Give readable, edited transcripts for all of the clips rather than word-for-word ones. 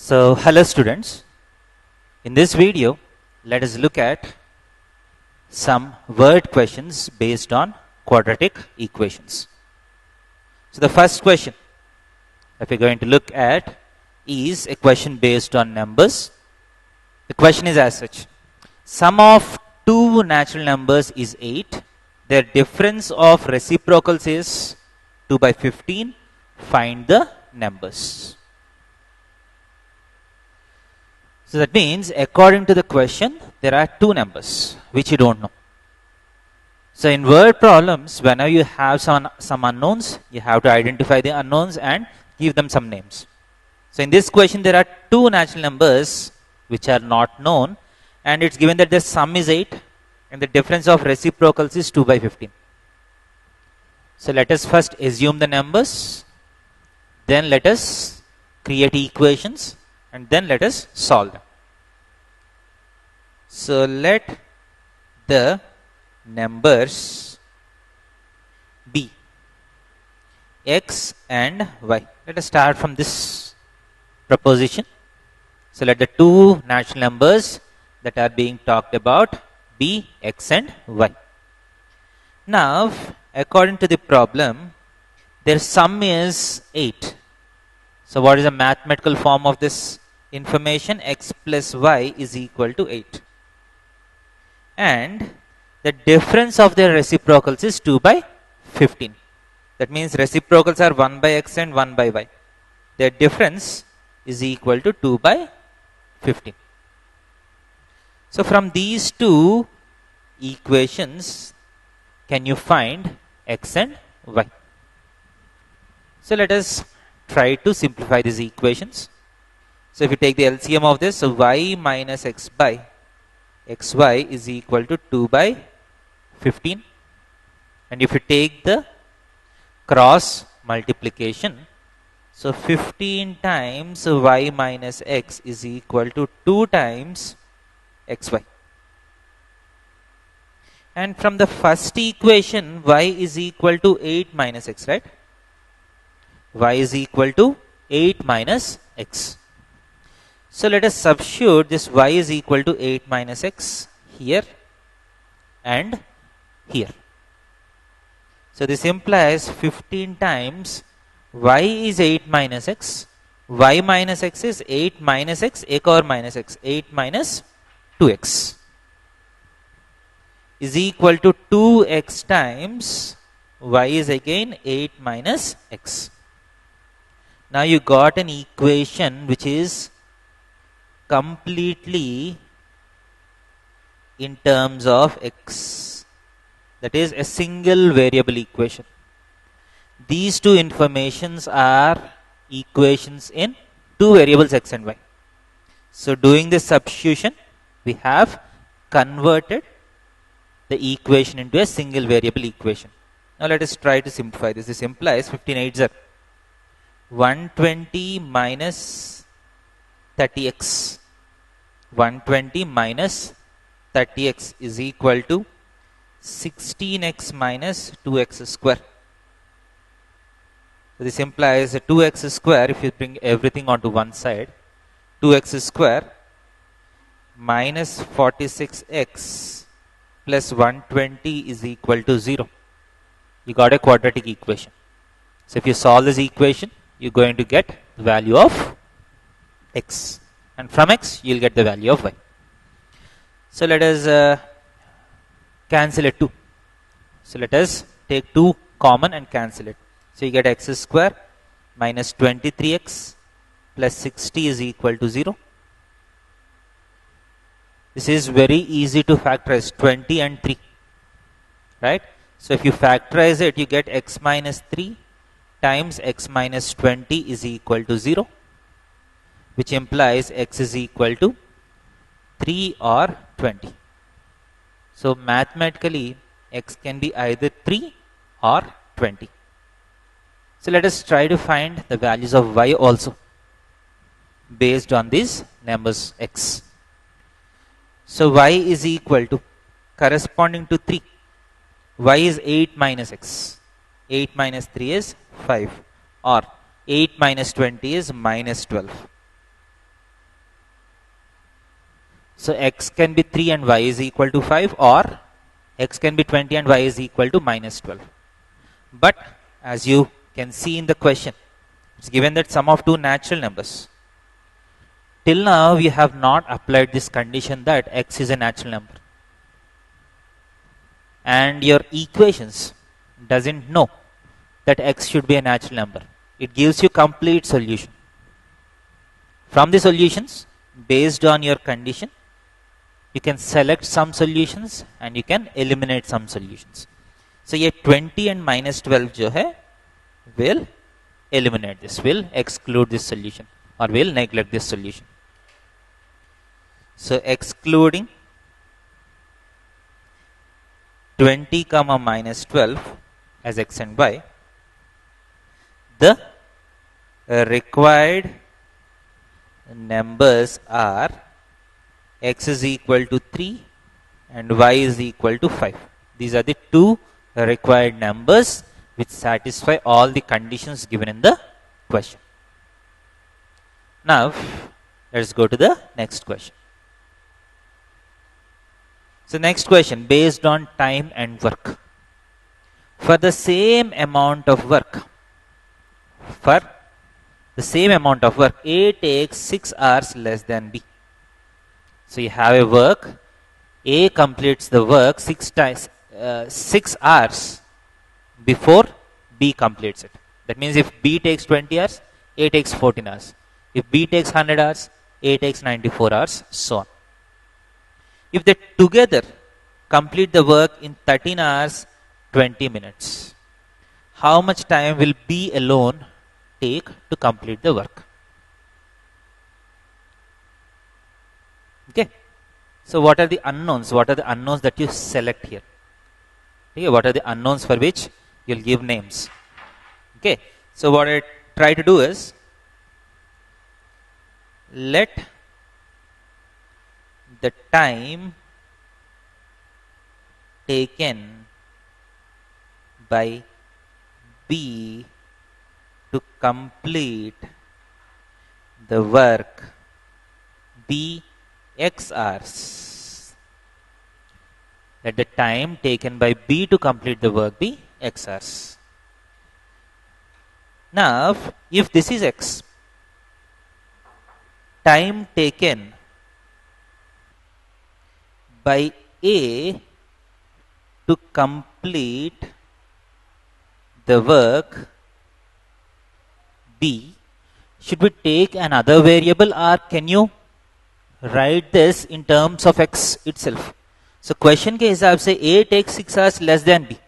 So, hello students. In this video, let us look at some word questions based on quadratic equations. So, the first question that we're going to look at is a question based on numbers. The question is as such: sum of two natural numbers is 8. Their difference of reciprocals is 2 by 15. Find the numbers. So that means, according to the question, there are two numbers which you don't know. So in word problems, whenever you have some unknowns, you have to identify the unknowns and give them some names. So in this question, there are two natural numbers which are not known, and it's given that the sum is 8 and the difference of reciprocals is 2 by 15. So let us first assume the numbers, then let us create equations, and then let us solve them. So let the numbers be x and y. Let us start from this proposition. So let the two natural numbers that are being talked about be x and y. Now, according to the problem, their sum is 8. So what is the mathematical form of this information? X plus y is equal to 8. And the difference of their reciprocals is 2 by 15. That means reciprocals are 1 by x and 1 by y. Their difference is equal to 2 by 15. So from these two equations, can you find x and y? So let us try to simplify these equations. So if you take the LCM of this, so y minus x by xy is equal to 2 by 15. And if you take the cross multiplication, so 15 times y minus x is equal to 2 times xy. And from the first equation, y is equal to 8 minus x, right? Y is equal to 8 minus x. So let us substitute this y is equal to 8 minus x here and here. So this implies 15 times y is 8 minus x. Y minus x is 8 minus x, a power minus x, 8 minus 2x is equal to 2x times y is again 8 minus x. Now you got an equation which is completely in terms of x. That is a single variable equation. These two informations are equations in two variables x and y. So doing this substitution, we have converted the equation into a single variable equation. Now let us try to simplify this. This implies 15 8s are 120 minus 30x. 120 minus 30x is equal to 16x minus 2x square. So this implies 2x square, if you bring everything onto one side, 2x square minus 46x plus 120 is equal to 0. You got a quadratic equation. So if you solve this equation, you're going to get the value of x. And from x, you'll get the value of y. So let us cancel it 2. So let us take 2 common and cancel it. So you get x square minus 23x plus 60 is equal to 0. This is very easy to factorize, 20 and 3. Right? So if you factorize it, you get x minus 3 times x minus 20 is equal to 0. Which implies x is equal to 3 or 20. So mathematically, x can be either 3 or 20. So let us try to find the values of y also based on these numbers x. So y is equal to, corresponding to 3, y is 8 minus x. 8 minus 3 is 5, or 8 minus 20 is minus 12. So x can be 3 and y is equal to 5, or x can be 20 and y is equal to minus 12. But as you can see in the question, it's given that sum of two natural numbers. Till now, we have not applied this condition that x is a natural number. And your equations doesn't know that x should be a natural number. It gives you complete solution. From the solutions, based on your condition, you can select some solutions and you can eliminate some solutions. So ये 20 and minus 12 जो है will eliminate this, will exclude this solution, or will neglect this solution. So excluding 20 comma minus 12 as x and y, the required numbers are x is equal to 3 and y is equal to 5. These are the two required numbers which satisfy all the conditions given in the question. Now, let's go to the next question. So, next question, based on time and work. For the same amount of work, A takes 6 hours less than B. So, you have a work, A completes the work 6 hours before B completes it. That means if B takes 20 hours, A takes 14 hours. If B takes 100 hours, A takes 94 hours, so on. If they together complete the work in 13 hours, 20 minutes, how much time will B alone take to complete the work? Okay. So what are the unknowns? What are the unknowns that you select here? Okay. What are the unknowns for which you'll give names? Okay. So what I try to do is, let the time taken by B to complete the work be x hours. Let the time taken by B to complete the work be x hours. Now, if this is x, time taken by A to complete the work B, should we take another variable, or can you write this in terms of x itself? So question के हिसाब से A takes 6 hours less than B.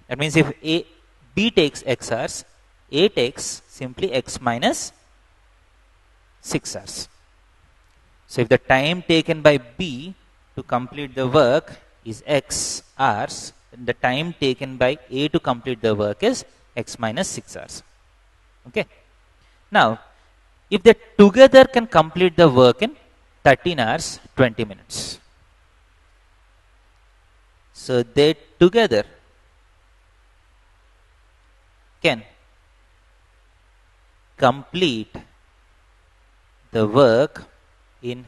That means if B takes x hours, A takes simply x minus 6 hours. So if the time taken by B to complete the work is x hours, then the time taken by A to complete the work is x minus 6 hours. Okay. Now, if they together can complete the work in 13 hours, 20 minutes. So they together can complete the work in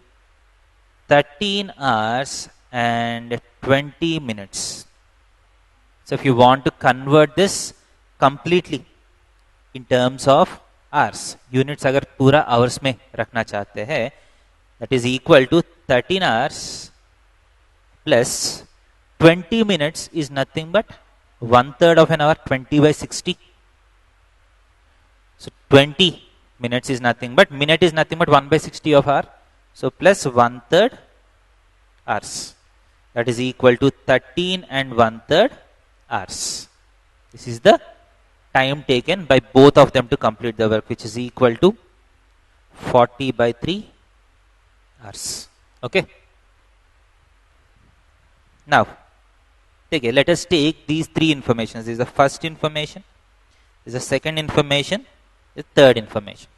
13 hours and 20 minutes. So if you want to convert this completely in terms of hours, units अगर पूरा hours में रखना चाहते हैं, that is equal to 13 hours plus 20 minutes is nothing but 1/3 of an hour, 20 by 60. So 20 minutes is nothing but, minute is nothing but 1 by 60 of hour. So plus 1/3 hours. That is equal to 13 and 1/3 hours. This is the time taken by both of them to complete the work, which is equal to 40 by 3 hours. Okay. Now, okay, let us take these three informations. This is the first information, this is the second information, the third information.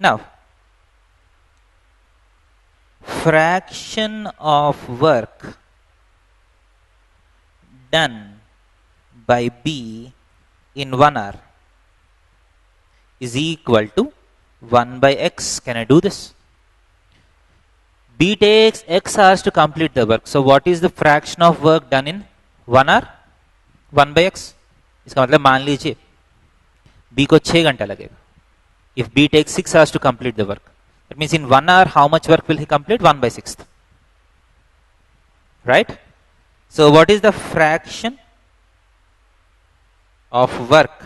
Now, fraction of work done by B in 1 hour is equal to 1 by x. Can I do this? B takes x hours to complete the work. So what is the fraction of work done in 1 hour? 1 by x. इसका मतलब मान लीजिए B को 6 घंटा लगेगा. If B takes 6 hours to complete the work, that means in 1 hour how much work will he complete? 1 by 6th. Right? So what is the fraction of work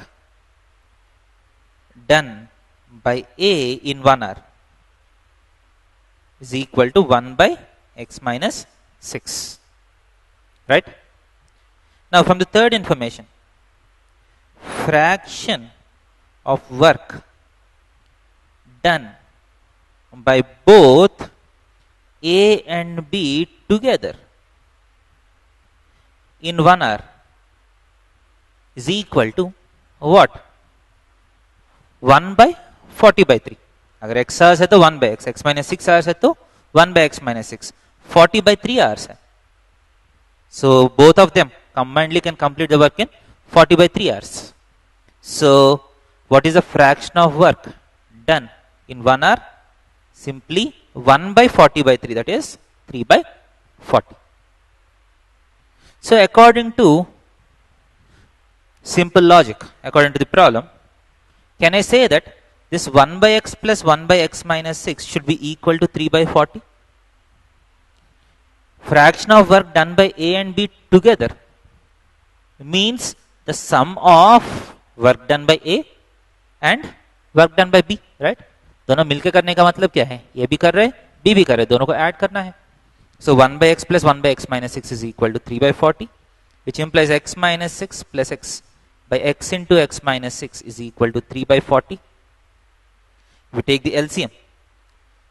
done by A in 1 hour? Is equal to 1 by x minus 6. Right? Now from the third information, fraction of work done by both A and B together in 1 hour is equal to what? 1 by 40 by 3. अगर x hours है तो 1 by x minus 6 hours है तो 1 by x minus 6. 40 by 3 hours है. So both of them combinedly can complete the work in 40 by 3 hours. So what is the fraction of work done in 1 hour? Simply 1 by 40 by 3, that is 3 by 40. So according to simple logic, according to the problem, can I say that this 1 by x plus 1 by x minus 6 should be equal to 3 by 40? Fraction of work done by A and B together means the sum of work done by A and work done by B, right? दोनों मिलके करने का मतलब क्या है? ये भी कर रहे हैं, B भी कर रहे हैं, दोनों को ऐड करना है. So 1 by x plus 1 by x minus 6 is equal to 3 by 40, which implies x minus 6 plus x by x into x minus 6 is equal to 3 by 40. We take the LCM.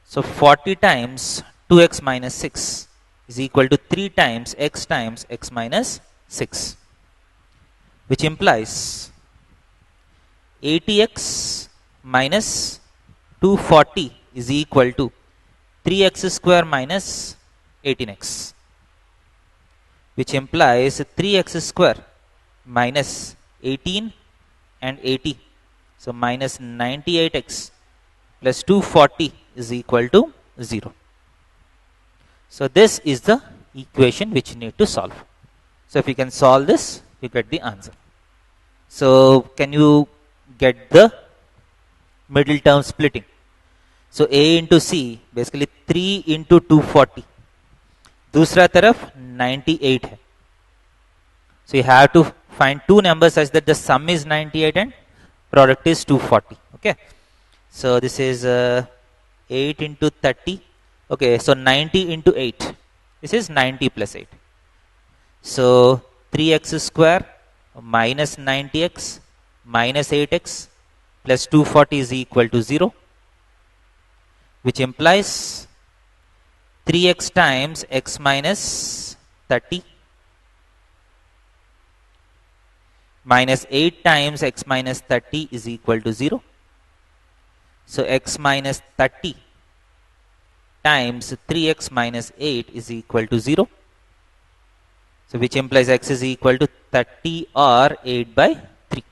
So 40 times 2x minus 6 is equal to 3 times x minus 6, which implies 80x minus 240 is equal to 3x square minus 18x, which implies 3x square minus 18 and 80, so minus 98x plus 240 is equal to 0. So this is the equation which you need to solve. So if you can solve this, you get the answer. So can you get the middle term splitting? So A into C basically 3 into 240. दूसरा तरफ 98 है. So you have to find two numbers such that the sum is 98 and product is 240. Okay. So this is 8 into 30. Okay, so 90 into 8. This is 90 plus 8. So 3x square minus 90x minus 8x plus 240 is equal to 0, which implies 3x times x minus 30 minus 8 times x minus 30 is equal to 0. So x minus 30 times 3x minus 8 is equal to 0. So which implies x is equal to 30 or 8 by 3.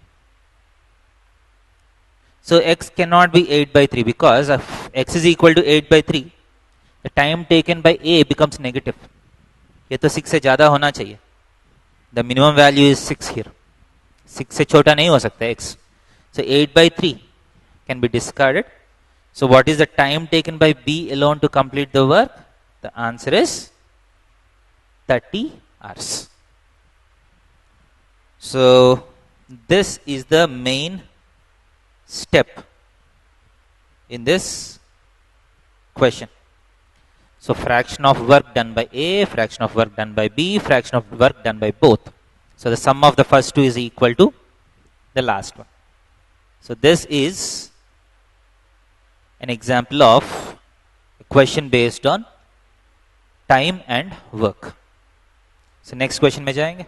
So x cannot be 8 by 3 because if x is equal to 8 by 3, the time taken by A becomes negative. ये तो 6 से ज़्यादा होना चाहिए. The minimum value is 6 here. 6 से छोटा नहीं हो सकता x. So 8 by 3 can be discarded. So what is the time taken by B alone to complete the work? The answer is 30 hours. So this is the main step in this question. So fraction of work done by A, fraction of work done by B, fraction of work done by both. So the sum of the first two is equal to the last one. So this is an example of a question based on time and work. So next question में जाएंगे.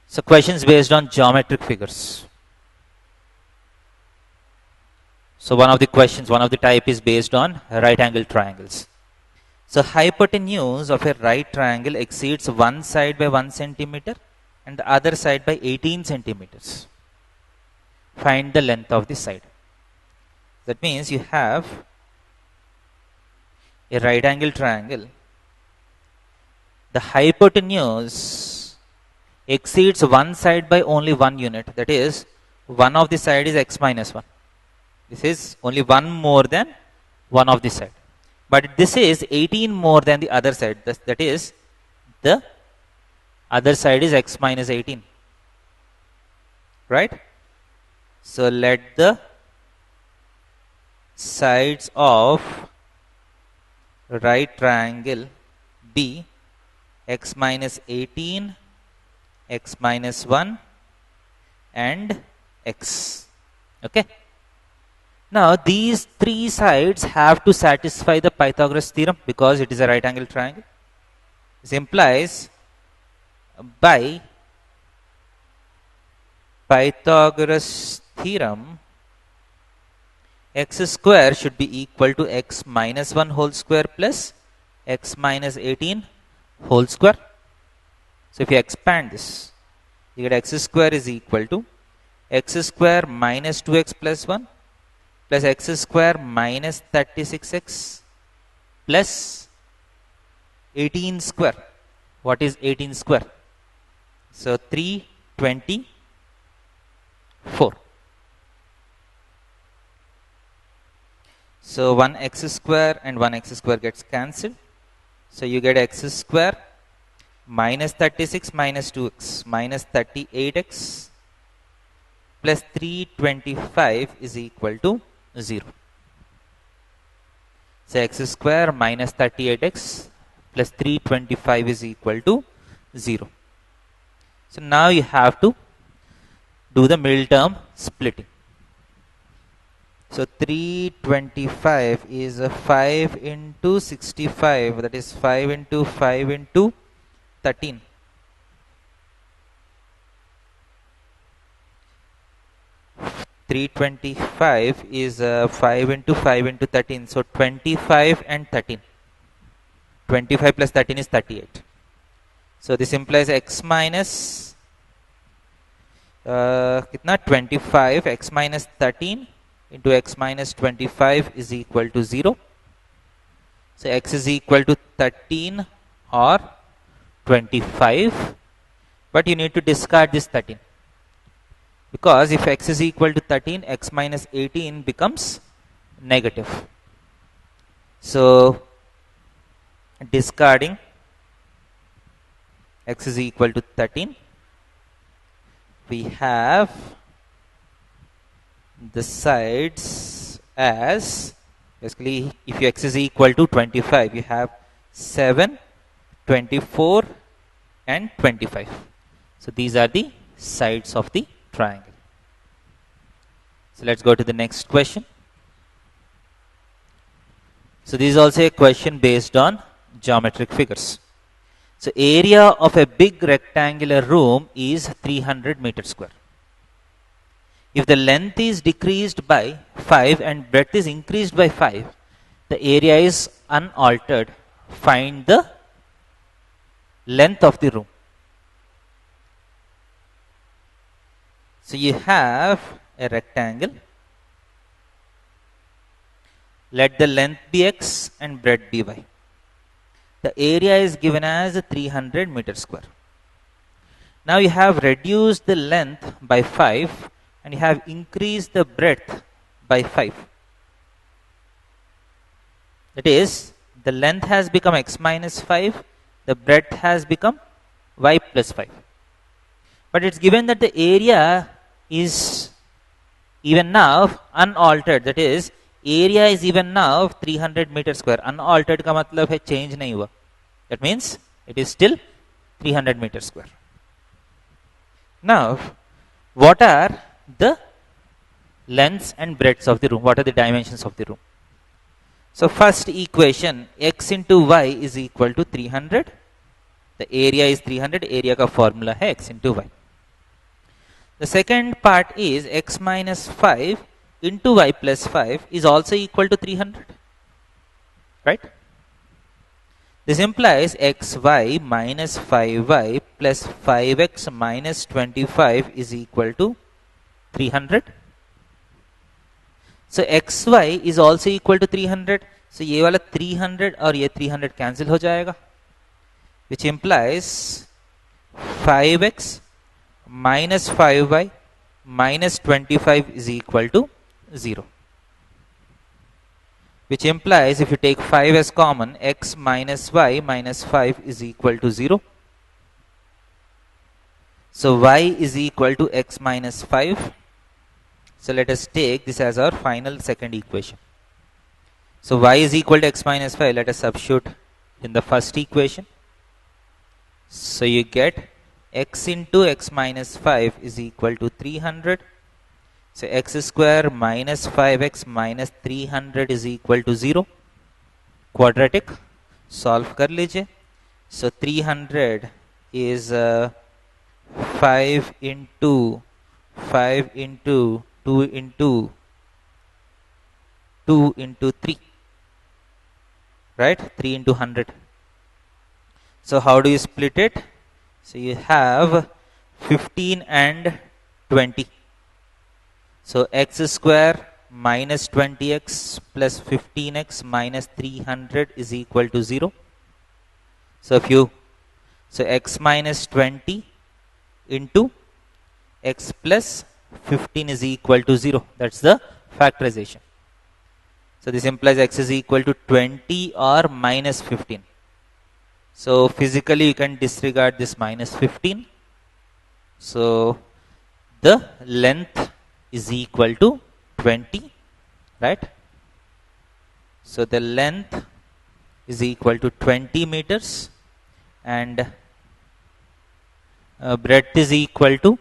So questions based on geometric figures. So one of the questions, one of the type is based on right angle triangles. So hypotenuse of a right triangle exceeds one side by 1 centimeter and the other side by 18 centimeters. Find the length of the side. That means you have a right angle triangle, the hypotenuse exceeds one side by only one unit. That is, one of the side is x minus 1. This is only one more than one of the side. But this is 18 more than the other side. That is, the other side is x minus 18. Right? So let the sides of right triangle be x minus 18, x minus 1 and x. Okay. Now these three sides have to satisfy the Pythagoras theorem because it is a right angle triangle. This implies by Pythagoras theorem x square should be equal to x minus 1 whole square plus x minus 18 whole square. So if you expand this, you get x square is equal to x square minus 2x plus 1 plus x square minus 36x plus 18 square. What is 18 square? So 324. So 1x square and 1x square gets cancelled. So you get x square minus 36 minus 2x minus 38x plus 325 is equal to 0. So x square minus 38x plus 325 is equal to 0. So now you have to do the middle term splitting. So 325 is 5 into 65, that is 5 into 5 into 13. Three 25 is 5 into 5 into 13. So 25 and 13. 25 plus 13 is 38. So this implies x minus 25, x minus 13 into x minus 25 is equal to 0. So x is equal to 13 or 25, but you need to discard this 13, because if x is equal to 13, x minus 18 becomes negative. So discarding x is equal to 13, we have the sides as, basically if x is equal to 25, you have 7, 24 and 25. So these are the sides of the triangle. So let's go to the next question. So this is also a question based on geometric figures. So area of a big rectangular room is 300 meters square. If the length is decreased by 5 and breadth is increased by 5, the area is unaltered. Find the length of the room. So you have a rectangle. Let the length be x and breadth be y. The area is given as 300 meters square. Now you have reduced the length by 5 and you have increased the breadth by 5. That is, the length has become x minus 5, the breadth has become y plus 5. But it's given that the area is even now unaltered. That is, area is even now 300 meters square. Unaltered का मतलब है change नहीं हुआ. That means it is still 300 meters square. Now, what are the lengths and breadths of the room? What are the dimensions of the room? So first equation, x into y is equal to 300. The area is 300. Area का formula है x into y. The second part is x minus 5 into y plus 5 is also equal to 300. Right? This implies xy minus 5y plus 5x minus 25 is equal to 300. So xy is also equal to 300. So ये वाला 300 और ये 300 cancel हो जाएगा, which implies 5x minus 5y minus 25 is equal to 0. Which implies if you take 5 as common, x minus y minus 5 is equal to 0. So y is equal to x minus 5. So let us take this as our final second equation. So y is equal to x minus 5. Let us substitute in the first equation. So you get x into x minus 5 is equal to 300. So x square minus 5x minus 300 is equal to 0. Quadratic. Solve kar लीजिए. So 300 is 5 into 2 into 2 into 3. Right? 3 into 100. So how do you split it? So you have 15 and 20. So x square minus 20x plus 15x minus 300 is equal to 0. So x minus 20 into x plus 15 is equal to 0. That's the factorization. So this implies x is equal to 20 or minus 15. So physically you can disregard this minus 15. So the length is equal to 20, right? So the length is equal to 20 meters and breadth is equal to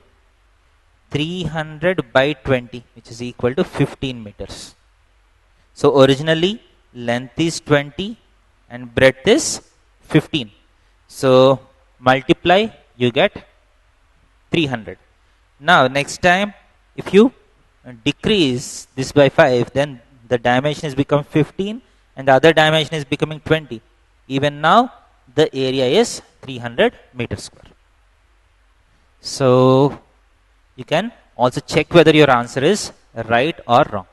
300 by 20, which is equal to 15 meters. So originally length is 20 and breadth is 15. So multiply, you get 300. Now next time if you decrease this by 5, then the dimension is become 15 and the other dimension is becoming 20. Even now the area is 300 meters square. So you can also check whether your answer is right or wrong.